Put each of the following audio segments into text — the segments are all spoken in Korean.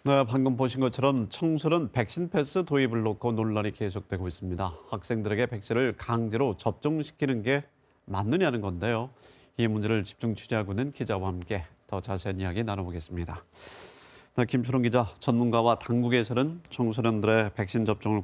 네, 방금 보신 것처럼 청소년 백신 패스 도입을 놓고 논란이 계속되고 있습니다. 학생들에게 백신을 강제로 접종시키는 게 맞느냐는 건데요. 이 문제를 집중 취재하고 있는 기자와 함께 더 자세한 이야기 나눠보겠습니다. 네, 김초롱 기자, 전문가와 당국에서는 청소년들의 백신 접종을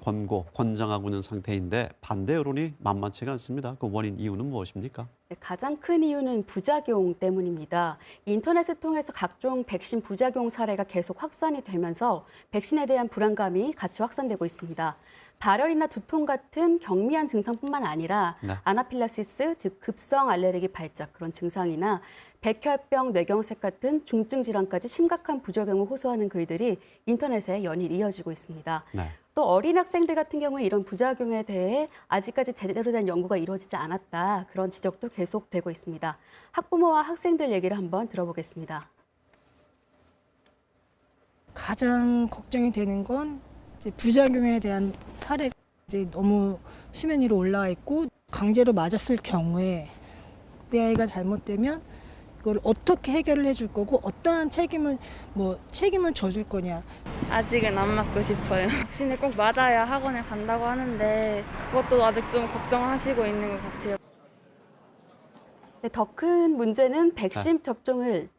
권장하고 있는 상태인데 반대 여론이 만만치가 않습니다. 그 원인 이유는 무엇입니까? 네, 가장 큰 이유는 부작용 때문입니다. 인터넷을 통해서 각종 백신 부작용 사례가 계속 확산이 되면서 백신에 대한 불안감이 같이 확산되고 있습니다. 발열이나 두통 같은 경미한 증상뿐만 아니라 네. 아나필라시스, 즉 급성 알레르기 발작 그런 증상이나 백혈병, 뇌경색 같은 중증 질환까지 심각한 부작용을 호소하는 글들이 인터넷에 연일 이어지고 있습니다. 네. 또 어린 학생들 같은 경우에 이런 부작용에 대해 아직까지 제대로 된 연구가 이루어지지 않았다. 그런 지적도 계속되고 있습니다. 학부모와 학생들 얘기를 한번 들어보겠습니다. 가장 걱정이 되는 건 이제 부작용에 대한 사례가 이제 너무 수면 위로 올라와 있고 강제로 맞았을 경우에 내 아이가 잘못되면 이걸 어떻게 해결을 해줄 거고 어떠한 책임을 져줄 거냐. 아직은 안 맞고 싶어요. 백신을 꼭 맞아야 학원에 간다고 하는데 그것도 아직 좀 걱정하시고 있는 것 같아요. 네, 더 큰 문제는 백신 접종을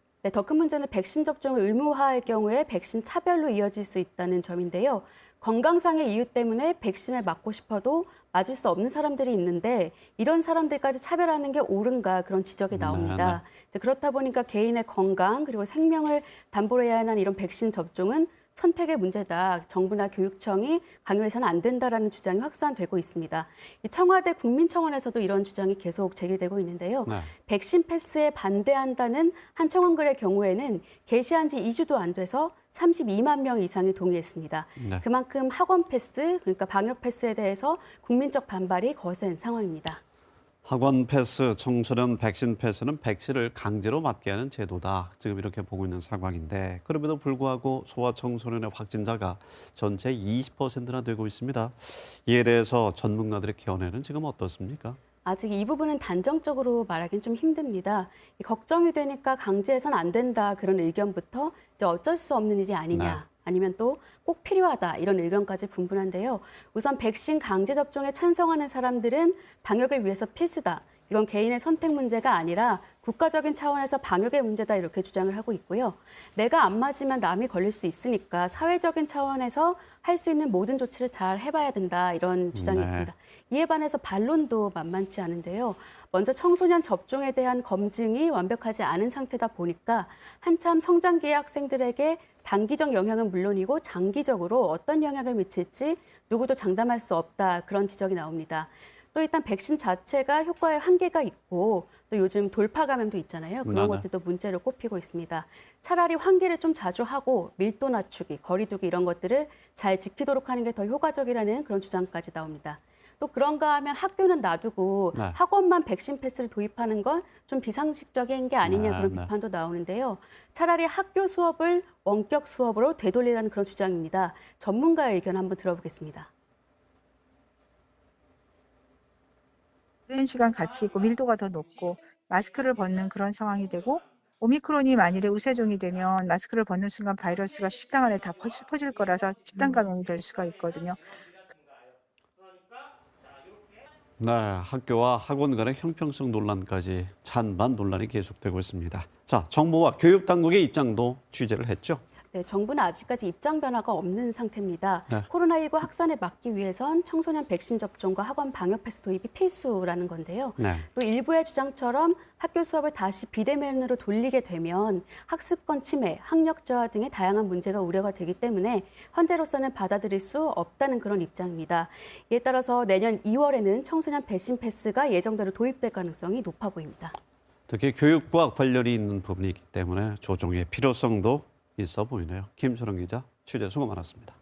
의무화할 경우에 백신 차별로 이어질 수 있다는 점인데요. 건강상의 이유 때문에 백신을 맞고 싶어도 맞을 수 없는 사람들이 있는데 이런 사람들까지 차별하는 게 옳은가 그런 지적이 나옵니다. 이제 그렇다 보니까 개인의 건강 그리고 생명을 담보로 해야 하는 이런 백신 접종은 선택의 문제다. 정부나 교육청이 강요해서는 안 된다라는 주장이 확산되고 있습니다. 이 청와대 국민청원에서도 이런 주장이 계속 제기되고 있는데요. 네. 백신 패스에 반대한다는 한 청원글의 경우에는 게시한 지 2주도 안 돼서 32만 명 이상이 동의했습니다. 네. 그만큼 학원 패스, 그러니까 방역 패스에 대해서 국민적 반발이 거센 상황입니다. 학원 패스, 청소년 백신 패스는 백신을 강제로 맞게 하는 제도다. 지금 이렇게 보고 있는 상황인데 그럼에도 불구하고 소아청소년의 확진자가 전체 20%나 되고 있습니다. 이에 대해서 전문가들의 견해는 지금 어떻습니까? 아직 이 부분은 단정적으로 말하기는 좀 힘듭니다. 걱정이 되니까 강제해서는 안 된다 그런 의견부터 이제 어쩔 수 없는 일이 아니냐. 네. 아니면 또 꼭 필요하다 이런 의견까지 분분한데요. 우선 백신 강제 접종에 찬성하는 사람들은 방역을 위해서 필수다. 이건 개인의 선택 문제가 아니라 국가적인 차원에서 방역의 문제다 이렇게 주장을 하고 있고요. 내가 안 맞으면 남이 걸릴 수 있으니까 사회적인 차원에서 할 수 있는 모든 조치를 잘 해봐야 된다 이런 주장이 네. 있습니다. 이에 반해서 반론도 만만치 않은데요. 먼저 청소년 접종에 대한 검증이 완벽하지 않은 상태다 보니까 한참 성장기의 학생들에게 단기적 영향은 물론이고 장기적으로 어떤 영향을 미칠지 누구도 장담할 수 없다 그런 지적이 나옵니다. 또 일단 백신 자체가 효과에 한계가 있고 또 요즘 돌파 감염도 있잖아요. 그런 것들도 문제로 꼽히고 있습니다. 차라리 환기를 좀 자주 하고 밀도 낮추기, 거리 두기 이런 것들을 잘 지키도록 하는 게 더 효과적이라는 그런 주장까지 나옵니다. 또 그런가 하면 학교는 놔두고 네. 학원만 백신 패스를 도입하는 건 좀 비상식적인 게 아니냐 그런 네. 비판도 나오는데요. 차라리 학교 수업을 원격 수업으로 되돌리라는 그런 주장입니다. 전문가의 의견 한번 들어보겠습니다. 오랜 시간 같이 있고 밀도가 더 높고 마스크를 벗는 그런 상황이 되고 오미크론이 만일에 우세종이 되면 마스크를 벗는 순간 바이러스가 식당 안에 다 퍼질 거라서 집단 감염이 될 수가 있거든요. 네, 학교와 학원 간의 형평성 논란까지 찬반 논란이 계속되고 있습니다. 자, 정부와 교육당국의 입장도 취재를 했죠. 네, 정부는 아직까지 입장 변화가 없는 상태입니다. 네. 코로나19 확산을 막기 위해선 청소년 백신 접종과 학원 방역 패스 도입이 필수라는 건데요. 네. 또 일부의 주장처럼 학교 수업을 다시 비대면으로 돌리게 되면 학습권 침해, 학력 저하 등의 다양한 문제가 우려가 되기 때문에 현재로서는 받아들일 수 없다는 그런 입장입니다. 이에 따라서 내년 2월에는 청소년 백신 패스가 예정대로 도입될 가능성이 높아 보입니다. 특히 교육과 관련이 있는 부분이 있기 때문에 조정의 필요성도 있어 보이네요. 김초롱 기자, 취재 수고 많았습니다.